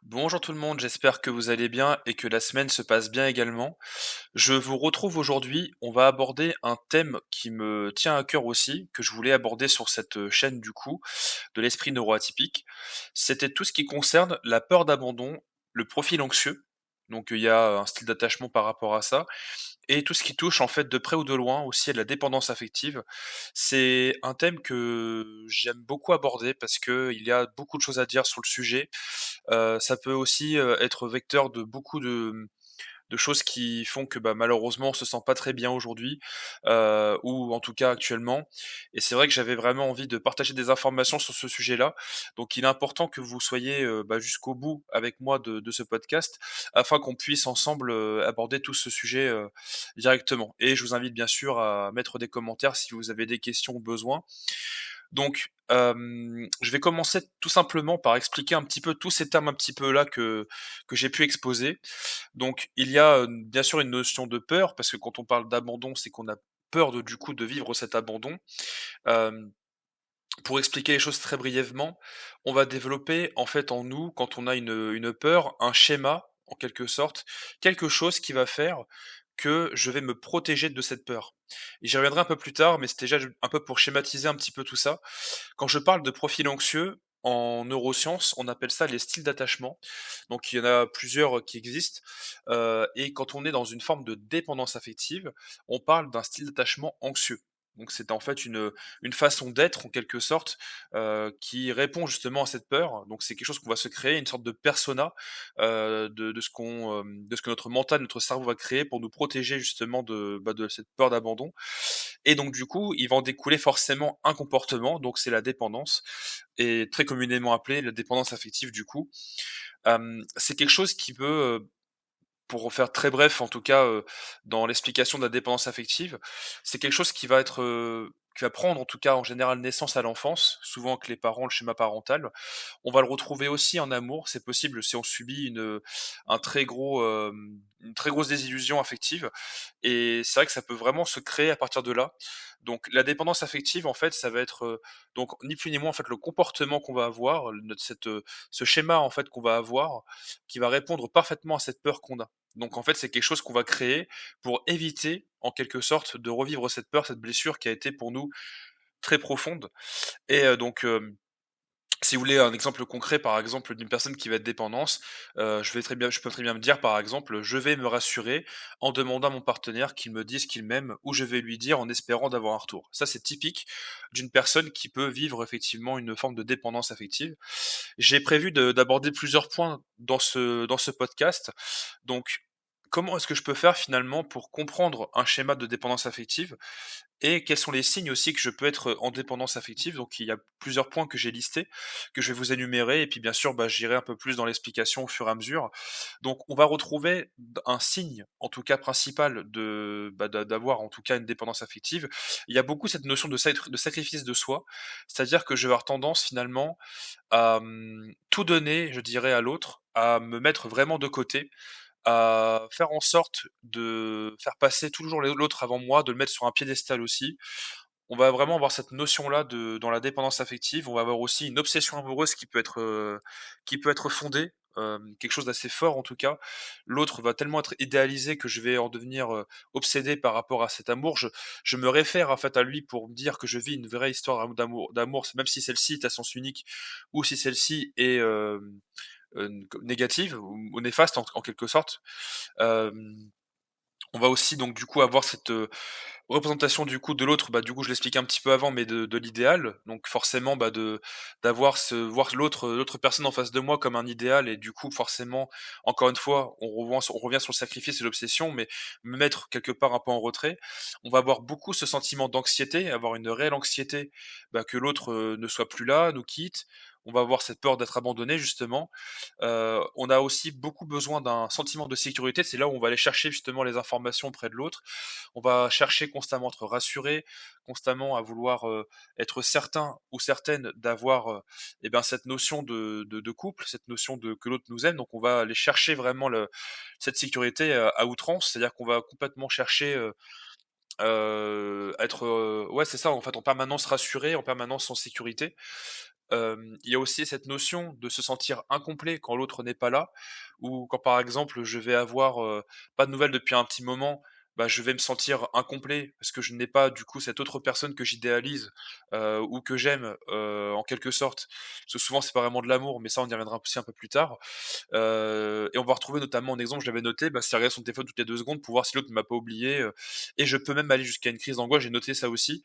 Bonjour tout le monde, j'espère que vous allez bien et que la semaine se passe bien également. Je vous retrouve aujourd'hui, on va aborder un thème qui me tient à cœur aussi, que je voulais aborder sur cette chaîne du coup, de l'esprit neuroatypique. C'était tout ce qui concerne la peur d'abandon, le profil anxieux. Donc il y a un style d'attachement par rapport à ça. Et tout ce qui touche en fait de près ou de loin aussi à de la dépendance affective. C'est un thème que j'aime beaucoup aborder parce que il y a beaucoup de choses à dire sur le sujet. Ça peut aussi, être vecteur de beaucoup de choses qui font que, bah, malheureusement on se sent pas très bien aujourd'hui, ou en tout cas actuellement, et c'est vrai que j'avais vraiment envie de partager des informations sur ce sujet-là. Donc il est important que vous soyez, bah, jusqu'au bout avec moi de ce podcast afin qu'on puisse ensemble, aborder tout ce sujet, directement, et je vous invite bien sûr à mettre des commentaires si vous avez des questions ou besoins. Donc, je vais commencer tout simplement par expliquer un petit peu tous ces termes un petit peu là que j'ai pu exposer. Donc il y a, bien sûr une notion de peur, parce que quand on parle d'abandon, c'est qu'on a peur de du coup de vivre cet abandon. Hem, pour expliquer les choses très brièvement, on va développer en fait en nous, quand on a une peur, un schéma en quelque sorte, quelque chose qui va faire que je vais me protéger de cette peur. Et j'y reviendrai un peu plus tard, mais c'était déjà un peu pour schématiser un petit peu tout ça. Quand je parle de profil anxieux, en neurosciences, on appelle ça les styles d'attachement. Donc il y en a plusieurs qui existent, et quand on est dans une forme de dépendance affective, on parle d'un style d'attachement anxieux. Donc c'est en fait une façon d'être en quelque sorte, qui répond justement à cette peur. Donc c'est quelque chose qu'on va se créer, une sorte de persona, de ce que notre mental, notre cerveau va créer pour nous protéger justement de cette peur d'abandon. Et donc du coup, il va en découler forcément un comportement, donc c'est la dépendance, et très communément appelée la dépendance affective du coup. C'est quelque chose qui peut, pour faire très bref en tout cas, dans l'explication de la dépendance affective, c'est quelque chose qui va prendre en tout cas en général naissance à l'enfance, souvent avec les parents, le schéma parental. On va le retrouver aussi en amour, c'est possible si on subit une très grosse désillusion affective, et c'est vrai que ça peut vraiment se créer à partir de là. Donc la dépendance affective, en fait, ça va être, donc ni plus ni moins, en fait, le comportement qu'on va avoir, ce schéma, en fait, qu'on va avoir, qui va répondre parfaitement à cette peur qu'on a. Donc en fait, c'est quelque chose qu'on va créer pour éviter, en quelque sorte, de revivre cette peur, cette blessure qui a été pour nous très profonde. Et si vous voulez un exemple concret, par exemple, d'une personne qui va être dépendance, je peux très bien me dire, par exemple, je vais me rassurer en demandant à mon partenaire qu'il me dise qu'il m'aime, ou je vais lui dire en espérant d'avoir un retour. Ça, c'est typique d'une personne qui peut vivre effectivement une forme de dépendance affective. J'ai prévu d'aborder plusieurs points dans ce podcast. Donc, comment est-ce que je peux faire finalement pour comprendre un schéma de dépendance affective, et quels sont les signes aussi que je peux être en dépendance affective? Donc il y a plusieurs points que j'ai listés, que je vais vous énumérer, et puis bien sûr, bah, j'irai un peu plus dans l'explication au fur et à mesure. Donc on va retrouver un signe, en tout cas principal d'avoir en tout cas une dépendance affective. Il y a beaucoup cette notion de sacrifice de soi, c'est-à-dire que je vais avoir tendance finalement à, tout donner, je dirais, à l'autre, à me mettre vraiment de côté, à faire en sorte de faire passer toujours l'autre avant moi, de le mettre sur un piédestal aussi. On va vraiment avoir cette notion-là de dans la dépendance affective. On va avoir aussi une obsession amoureuse qui peut être fondée, quelque chose d'assez fort en tout cas. L'autre va tellement être idéalisé que je vais en devenir, obsédé par rapport à cet amour. Je me réfère en fait à lui pour me dire que je vis une vraie histoire d'amour, même si celle-ci est à sens unique, ou si celle-ci est, négative ou néfaste en quelque sorte. Hem, on va aussi donc du coup avoir cette, représentation du coup de l'autre, bah, du coup je l'expliquais un petit peu avant, mais de l'idéal. Donc forcément, bah, de d'avoir ce voir l'autre personne en face de moi comme un idéal, et du coup forcément, encore une fois, on revient sur le sacrifice et l'obsession, mais me mettre quelque part un peu en retrait. On va avoir beaucoup ce sentiment d'anxiété, avoir une réelle anxiété, bah, que l'autre, ne soit plus là, nous quitte. On va avoir cette peur d'être abandonné justement. On a aussi beaucoup besoin d'un sentiment de sécurité, c'est là où on va aller chercher justement les informations auprès de l'autre. On va chercher constamment à être rassuré, constamment à vouloir, être certain ou certaine d'avoir, et ben, cette notion de couple, cette notion de que l'autre nous aime. Donc on va aller chercher vraiment cette sécurité, à outrance. C'est-à-dire qu'on va complètement chercher, être, ouais, c'est ça, en fait, en permanence rassuré, en permanence en sécurité. il y a aussi cette notion de se sentir incomplet quand l'autre n'est pas là, ou quand par exemple je vais avoir, pas de nouvelles depuis un petit moment, bah, je vais me sentir incomplet parce que je n'ai pas du coup cette autre personne que j'idéalise, ou que j'aime, en quelque sorte. Parce que souvent c'est pas vraiment de l'amour, mais ça on y reviendra aussi un peu plus tard. Et on va retrouver notamment en exemple, je l'avais noté, bah, c'est regarder son téléphone toutes les 2 secondes pour voir si l'autre ne m'a pas oublié, et je peux même aller jusqu'à une crise d'angoisse. J'ai noté ça aussi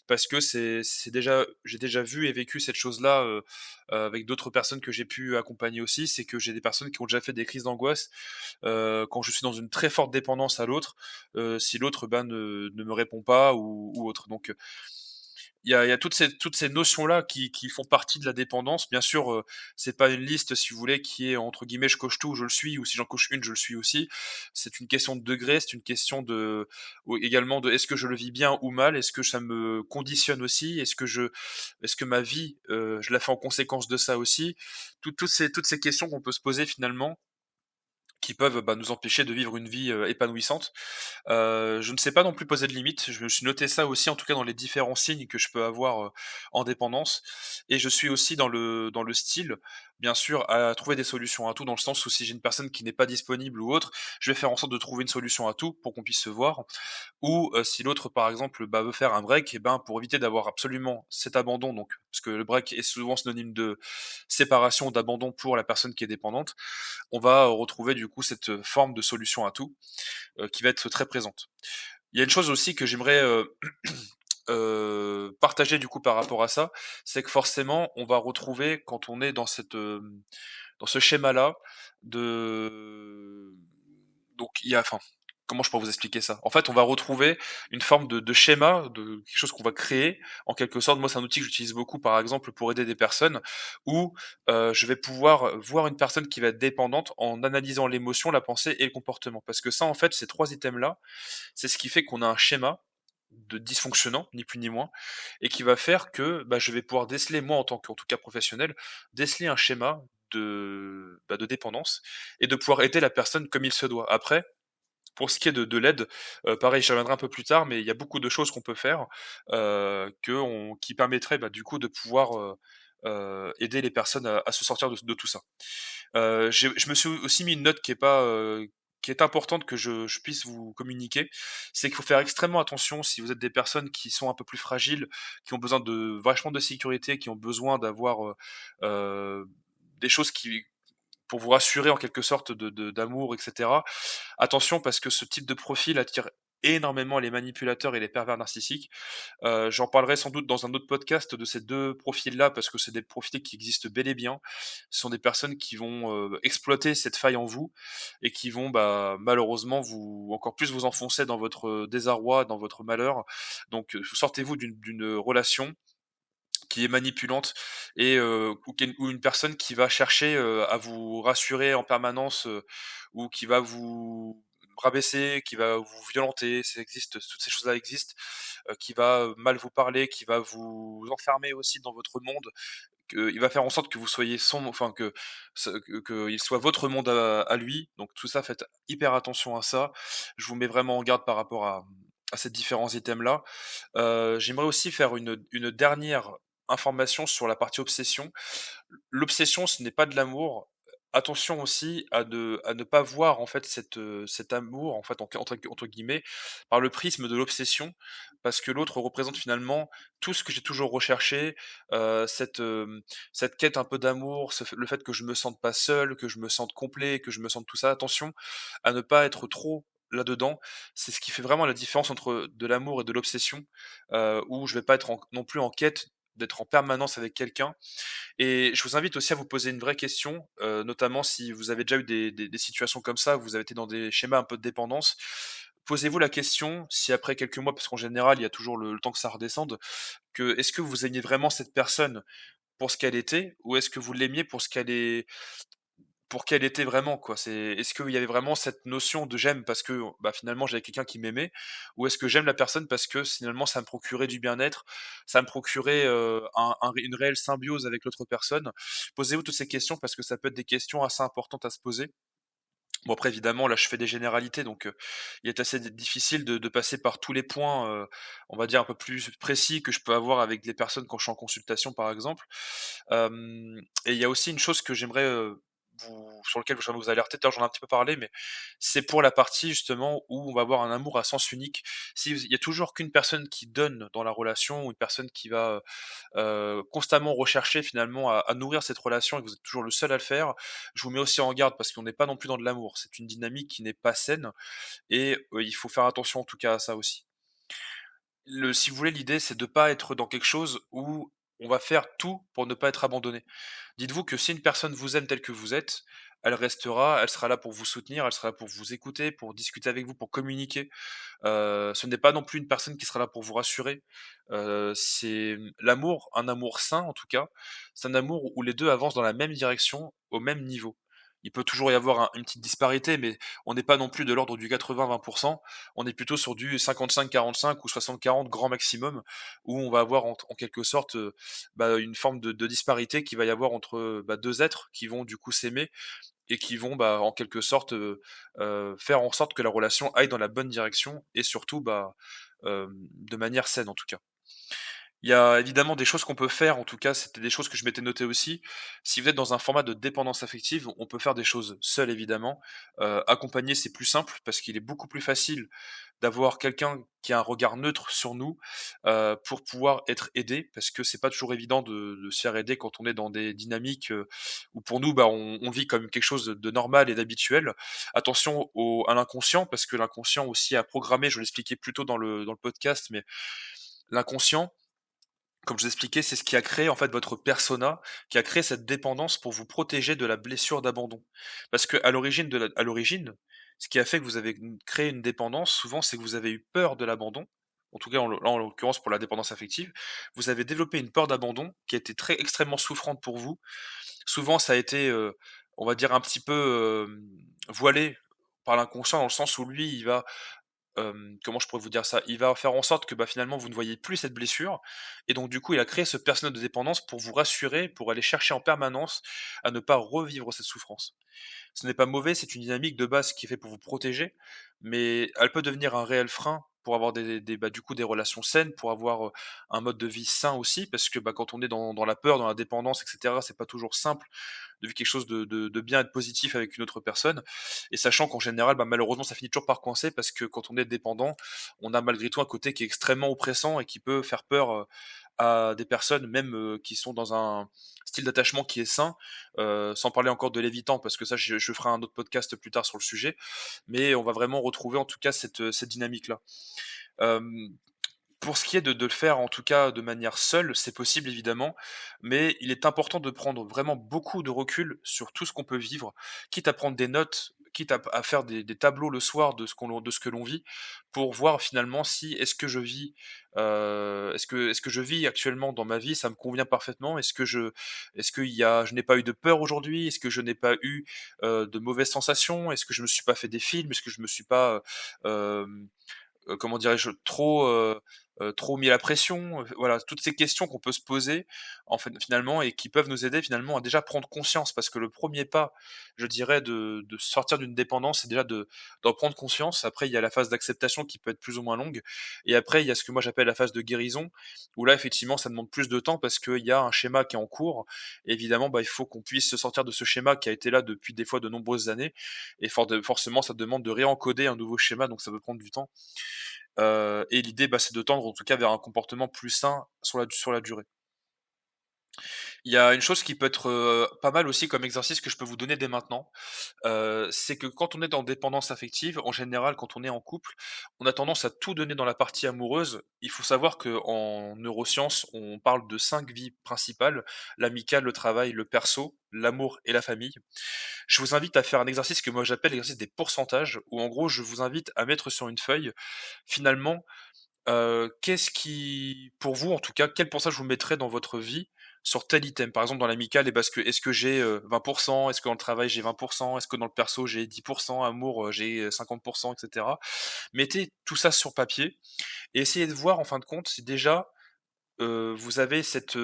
parce que c'est déjà j'ai déjà vu et vécu cette chose-là, avec d'autres personnes que j'ai pu accompagner aussi. C'est que j'ai des personnes qui ont déjà fait des crises d'angoisse, quand je suis dans une très forte dépendance à l'autre, si l'autre, ben, ne me répond pas ou autre. Donc, il y a toutes ces notions-là qui font partie de la dépendance. Bien sûr, c'est pas une liste, si vous voulez, qui est entre guillemets «je coche tout, je le suis» ou si j'en coche une, je le suis aussi. C'est une question de degré, c'est une question de ou également de est-ce que je le vis bien ou mal? Est-ce que ça me conditionne aussi? Est-ce que ma vie, je la fais en conséquence de ça aussi? Toutes ces questions qu'on peut se poser finalement, qui peuvent, bah, nous empêcher de vivre une vie, épanouissante. Je ne sais pas non plus poser de limites. Je me suis noté ça aussi, en tout cas dans les différents signes que je peux avoir, en dépendance, et je suis aussi dans le style, bien sûr, à trouver des solutions à tout, dans le sens où si j'ai une personne qui n'est pas disponible ou autre, je vais faire en sorte de trouver une solution à tout pour qu'on puisse se voir. Ou, si l'autre, par exemple, bah, veut faire un break, et ben, pour éviter d'avoir absolument cet abandon, donc parce que le break est souvent synonyme de séparation, d'abandon pour la personne qui est dépendante, on va retrouver du coup cette forme de solution à tout, qui va être très présente. Il y a une chose aussi que j'aimerais, partager du coup par rapport à ça, c'est que forcément on va retrouver quand on est dans ce schéma-là de donc il y a enfin, comment je pourrais vous expliquer ça? En fait, on va retrouver une forme de schéma, de quelque chose qu'on va créer en quelque sorte. Moi, c'est un outil que j'utilise beaucoup, par exemple, pour aider des personnes où, je vais pouvoir voir une personne qui va être dépendante en analysant l'émotion, la pensée et le comportement. Parce que ça, en fait, ces 3 items-là, c'est ce qui fait qu'on a un schéma de dysfonctionnant, ni plus ni moins, et qui va faire que, bah, je vais pouvoir déceler, moi en tant qu'en tout cas professionnel, déceler un schéma de dépendance et de pouvoir aider la personne comme il se doit. Après, pour ce qui est de l'aide, pareil, j'y reviendrai un peu plus tard, mais il y a beaucoup de choses qu'on peut faire, qui permettraient, bah, du coup de pouvoir, aider les personnes à se sortir de tout ça. Je me suis aussi mis une note qui est importante que je puisse vous communiquer. C'est qu'il faut faire extrêmement attention si vous êtes des personnes qui sont un peu plus fragiles, qui ont besoin de vachement de sécurité, qui ont besoin d'avoir, heu, des choses qui pour vous rassurer en quelque sorte d'amour et cetera. Attention parce que ce type de profil attire énormément les manipulateurs et les pervers narcissiques. J'en parlerai sans doute dans un autre podcast de ces 2 profils-là, parce que c'est des profils qui existent bel et bien. Ce sont des personnes qui vont, exploiter cette faille en vous et qui vont, bah, malheureusement vous encore plus vous enfoncer dans votre, désarroi, dans votre malheur. Donc, sortez-vous d'une relation qui est manipulante et ou une personne qui va chercher, à vous rassurer en permanence, ou qui va vous rabaisser, qui va vous violenter, ça existe, toutes ces choses-là existent, qui va, mal vous parler, qui va vous enfermer aussi dans votre monde, il va faire en sorte que vous soyez son enfin qu'il soit votre monde à lui. Donc tout ça, faites hyper attention à ça. Je vous mets vraiment en garde par rapport à ces différents items-là. J'aimerais aussi faire une dernière information sur la partie obsession. L'obsession, ce n'est pas de l'amour. Attention aussi à ne pas voir en fait cet amour en fait entre guillemets par le prisme de l'obsession, parce que l'autre représente finalement tout ce que j'ai toujours recherché, cette quête un peu d'amour, le fait que je me sente pas seul, que je me sente complet, que je me sente tout ça. Attention à ne pas être trop là-dedans. C'est ce qui fait vraiment la différence entre de l'amour et de l'obsession, où je vais pas être non plus en quête d'être en permanence avec quelqu'un, et je vous invite aussi à vous poser une vraie question, notamment si vous avez déjà eu des situations comme ça, vous avez été dans des schémas un peu de dépendance. Posez-vous la question, si après quelques mois, parce qu'en général, il y a toujours le temps que ça redescende, que est-ce que vous aimiez vraiment cette personne pour ce qu'elle était? Ou est-ce que vous l'aimiez pour qu'elle était vraiment, quoi? Est-ce qu'il y avait vraiment cette notion de j'aime parce que, bah, finalement j'avais quelqu'un qui m'aimait? Ou est-ce que j'aime la personne parce que finalement ça me procurait du bien-être, ça me procurait, une réelle symbiose avec l'autre personne? Posez-vous toutes ces questions parce que ça peut être des questions assez importantes à se poser. Bon après évidemment là je fais des généralités donc, il est assez difficile de passer par tous les points, on va dire un peu plus précis que je peux avoir avec les personnes quand je suis en consultation par exemple. Et il y a aussi une chose que j'aimerais, vous sur lequel j'aimerais vous alerter, tout à l'heure j'en ai un petit peu parlé, mais c'est pour la partie justement où on va avoir un amour à sens unique. Si il y a toujours qu'une personne qui donne dans la relation ou une personne qui va, constamment rechercher finalement à nourrir cette relation et que vous êtes toujours le seul à le faire, je vous mets aussi en garde parce qu'on n'est pas non plus dans de l'amour. C'est une dynamique qui n'est pas saine et il faut faire attention en tout cas à ça aussi. Si vous voulez, l'idée, c'est de pas être dans quelque chose où on va faire tout pour ne pas être abandonné. Dites-vous que si une personne vous aime tel que vous êtes, elle restera, elle sera là pour vous soutenir, elle sera là pour vous écouter, pour discuter avec vous, pour communiquer. Ce n'est pas non plus une personne qui sera là pour vous rassurer. C'est l'amour, un amour sain en tout cas, c'est un amour où les 2 avancent dans la même direction, au même niveau. Il peut toujours y avoir une petite disparité, mais on n'est pas non plus de l'ordre du 80-20. On est plutôt sur du 55-45 ou 60-40 grand maximum, où on va avoir en quelque sorte, une forme de disparité qu'il va y avoir entre, 2 êtres qui vont du coup s'aimer et qui vont, en quelque sorte, faire en sorte que la relation aille dans la bonne direction et surtout, de manière saine en tout cas. Il y a évidemment des choses qu'on peut faire, en tout cas, c'était des choses que je m'étais notées aussi. Si vous êtes dans un format de dépendance affective, on peut faire des choses seul évidemment. Accompagné, c'est plus simple parce qu'il est beaucoup plus facile d'avoir quelqu'un qui a un regard neutre sur nous, pour pouvoir être aidé. Parce que c'est pas toujours évident de se faire aider quand on est dans des dynamiques, où pour nous, on vit comme quelque chose de normal et d'habituel. Attention à l'inconscient, parce que l'inconscient aussi a programmé, je l'expliquais plus tôt dans le podcast, mais l'inconscient, comme je vous expliquais, c'est ce qui a créé en fait votre persona, qui a créé cette dépendance pour vous protéger de la blessure d'abandon. Parce que à l'origine, ce qui a fait que vous avez créé une dépendance, souvent, c'est que vous avez eu peur de l'abandon. En tout cas, là, en l'occurrence, pour la dépendance affective, vous avez développé une peur d'abandon qui a été très extrêmement souffrante pour vous. Souvent, ça a été, on va dire un petit peu, voilé par l'inconscient dans le sens où lui, il va comment je pourrais vous dire ça? Il va faire en sorte que, finalement, vous ne voyez plus cette blessure et donc du coup, il a créé ce personnage de dépendance pour vous rassurer, pour aller chercher en permanence à ne pas revivre cette souffrance. Ce n'est pas mauvais, c'est une dynamique de base qui est faite pour vous protéger, mais elle peut devenir un réel frein pour avoir du coup, des relations saines, pour avoir, un mode de vie sain aussi parce que, quand on est dans la peur, dans la dépendance et cetera, c'est pas toujours simple de vivre quelque chose de bien et de positif avec une autre personne et sachant qu'en général, malheureusement, ça finit toujours par coincer parce que quand on est dépendant, on a malgré tout un côté qui est extrêmement oppressant et qui peut faire peur, à des personnes même, qui sont dans un style d'attachement qui est sain, sans parler encore de l'évitant parce que ça je ferai un autre podcast plus tard sur le sujet, mais on va vraiment retrouver en tout cas cette dynamique-là. Hem, pour ce qui est de le faire en tout cas de manière seule, c'est possible évidemment, mais il est important de prendre vraiment beaucoup de recul sur tout ce qu'on peut vivre, quitte à prendre des notes, quitte à faire des tableaux le soir de ce que l'on vit, pour voir finalement si est-ce que je vis, est-ce que je vis actuellement dans ma vie, ça me convient parfaitement? Est-ce qu'il y a je n'ai pas eu de peur aujourd'hui? Est-ce que je n'ai pas eu, de mauvaises sensations? Est-ce que je me suis pas fait des films? Est-ce que je me suis pas, comment dirais-je? Trop mis la pression? Voilà, toutes ces questions qu'on peut se poser, en fait, finalement et qui peuvent nous aider finalement à déjà prendre conscience. Parce que le premier pas, je dirais, de sortir d'une dépendance, c'est déjà d'en prendre conscience. Après, il y a la phase d'acceptation qui peut être plus ou moins longue et après, il y a ce que moi j'appelle la phase de guérison, où là, effectivement, ça demande plus de temps parce qu'il y a un schéma qui est en cours. Et évidemment, il faut qu'on puisse se sortir de ce schéma qui a été là depuis des fois de nombreuses années et forcément, ça demande de réencoder un nouveau schéma, donc ça peut prendre du temps. Et l'idée, c'est de tendre en tout cas vers un comportement plus sain sur la durée. Il y a une chose qui peut être, pas mal aussi comme exercice que je peux vous donner dès maintenant, c'est que quand on est en dépendance affective, en général, quand on est en couple, on a tendance à tout donner dans la partie amoureuse. Il faut savoir qu'en neurosciences, on parle de 5 vies principales: l'amical, le travail, le perso, l'amour et la famille. Je vous invite à faire un exercice que moi j'appelle l'exercice des pourcentages, où en gros, je vous invite à mettre sur une feuille, finalement, qu'est-ce qui pour vous en tout cas, quel pourcentage vous mettrez dans votre vie sur tel item? Par exemple dans l'amical et parce que est-ce que j'ai, 20? Est-ce que dans le travail j'ai 20? Est-ce que dans le perso j'ai 10? Amour, j'ai, 50 et cetera. Mettez tout ça sur papier et essayez de voir en fin de compte si déjà, vous avez cet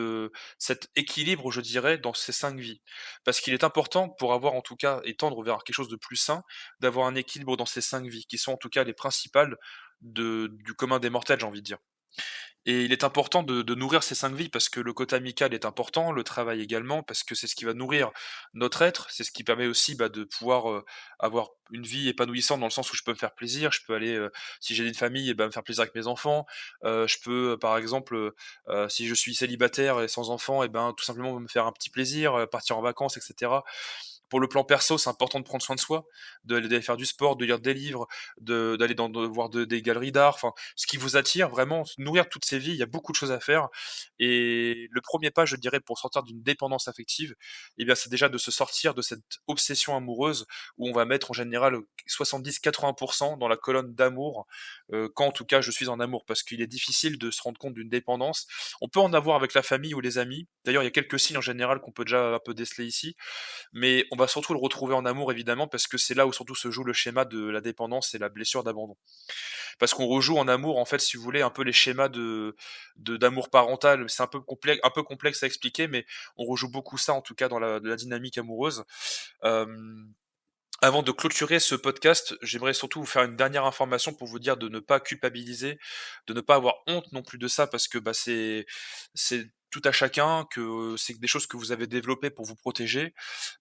équilibre, je dirais, dans ces 5 vies. Parce qu'il est important pour avoir en tout cas et tendre vers quelque chose de plus sain, d'avoir un équilibre dans ces 5 vies qui sont en tout cas les principales du commun des mortels, j'ai envie de dire. Et il est important de nourrir ces 5 vies parce que le côté amical est important, le travail également, parce que c'est ce qui va nourrir notre être. C'est ce qui permet aussi, bah, de pouvoir, avoir une vie épanouissante dans le sens où je peux me faire plaisir. Je peux aller, si j'ai une famille et ben, me faire plaisir avec mes enfants. Je peux, par exemple, si je suis célibataire et sans enfant et ben, tout simplement me faire un petit plaisir, partir en vacances et cetera. Pour le plan perso, c'est important de prendre soin de soi, d'aller faire du sport, de lire des livres, d'aller voir des galeries d'art, enfin, ce qui vous attire, vraiment nourrir toutes ces vies, il y a beaucoup de choses à faire et le premier pas, je dirais, pour sortir d'une dépendance affective, eh bien, c'est déjà de se sortir de cette obsession amoureuse où on va mettre en général, 70-80 dans la colonne d'amour, quand en tout cas je suis en amour. Parce qu'il est difficile de se rendre compte d'une dépendance. On peut en avoir avec la famille ou les amis. D'ailleurs, il y a quelques signes en général qu'on peut déjà un peu déceler ici. Mais on va surtout le retrouver en amour évidemment parce que c'est là où surtout se joue le schéma de la dépendance et la blessure d'abandon. Parce qu'on rejoue en amour en fait si vous voulez un peu les schémas de d'amour parental, c'est un peu complexe à expliquer mais on rejoue beaucoup ça en tout cas dans la dynamique amoureuse. Hem Avant de clôturer ce podcast, j'aimerais surtout vous faire une dernière information pour vous dire de ne pas culpabiliser, de ne pas avoir honte non plus de ça parce que, bah, c'est tout à chacun, que c'est des choses que vous avez développées pour vous protéger.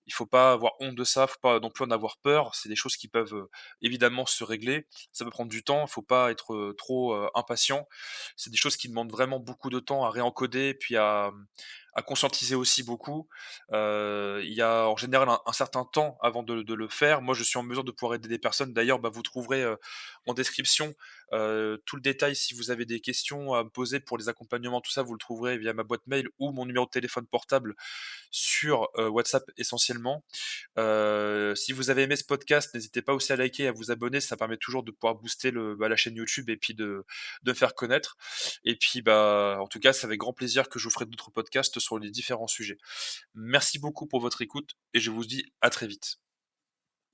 Il faut pas avoir honte de ça, faut pas non plus en avoir peur. C'est des choses qui peuvent, évidemment se régler. Ça peut prendre du temps, faut pas être, trop, impatient. C'est des choses qui demandent vraiment beaucoup de temps à réencoder, puis à conscientiser aussi beaucoup. Il y a en général un certain temps avant de le faire. Moi, je suis en mesure de pouvoir aider des personnes. D'ailleurs, bah, vous trouverez, en description, tout le détail si vous avez des questions à me poser pour les accompagnements, tout ça, vous le trouverez via ma boîte mail ou mon numéro de téléphone portable sur, WhatsApp essentiellement. Si vous avez aimé ce podcast, n'hésitez pas aussi à liker et à vous abonner, ça permet toujours de pouvoir booster la chaîne YouTube et puis de me faire connaître. Et puis, bah, en tout cas, c'est avec grand plaisir que je vous ferai d'autres podcasts sur les différents sujets. Merci beaucoup pour votre écoute et je vous dis à très vite.